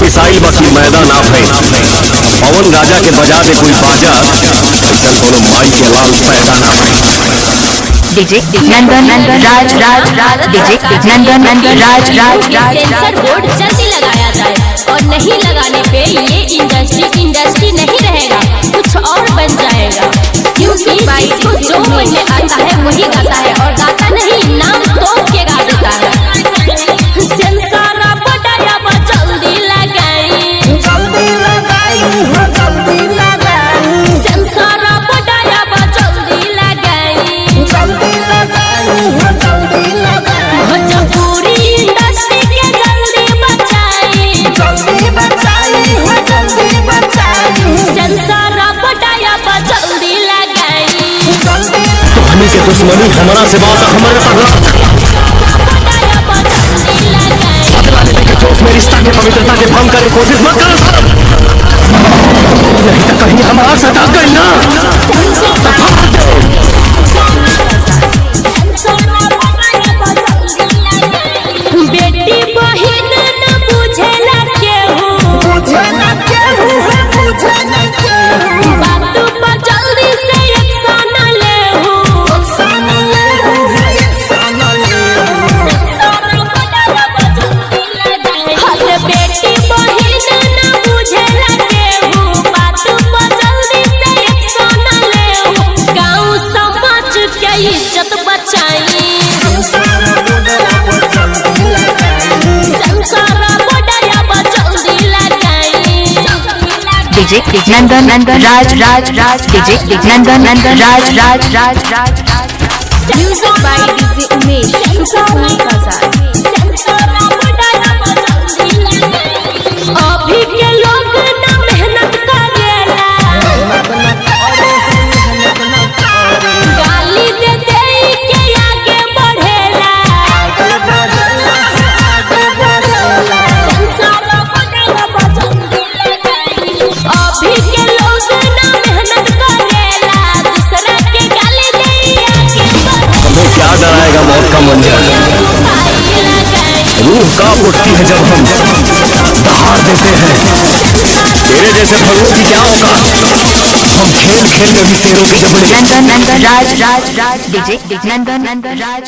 Missile बाकी मैदान आप है। पवन राजा के बजा दे कोई बाजा, ऐसा कोनो माई के लाल पैदा ना है। डीजे नंदन राज डीजे नंदन राज सेंसर बोर्ड जल्दी लगाया जाए और नहीं लगाने पे ये इंडस्ट्री नहीं रहेगा, कुछ और बन जाएगा। क्योंकि जो बनने आता है वही गाता है और गाता नहीं नाम तोड़ के गा देता है। सेंसर बोर्ड अब जल्दी लगाई, सेंसर बोर्ड अब जल्दी लगाई। भोजपुरी इंडस्ट्री के जल्दी बचाई, सेंसर बोर्ड अब जल्दी लगाई। कहानी के दुश्मनी हमारा से बात हमारे जोश में रिश्ता के पवित्रता के भंग करने की कोशिश मत करो, नहीं तो कहीं हमारा सटा गई ना। बेटी बहन न बुझेला केहू, बात पर जल्दी से एक्शन लेहू। हर बेटी बहन न बुझेला केहू, बात पर जल्दी से एक्शन लेहू। गाँव समाज के इज्जत बचाई, DJ Nandan Raj DJ Nandan Raj music by DJ Umesh शुक्रिया बाजार। अभी के लोग ना मेहनत करेला, गाली दे दे के आगे बढ़ेला। अभी के लोग ना मेहनत करेला, दूसरा के गाली दे आगे हमें क्या डराएगा मौत का मंजर, रूह कांप उठती है जब हम दहाड़ देते हैं। तेरे जैसे भगवत की क्या होगा, हम खेल खेल में भी शेरों की जबड़े। नंदन राज डीजे नंदन राज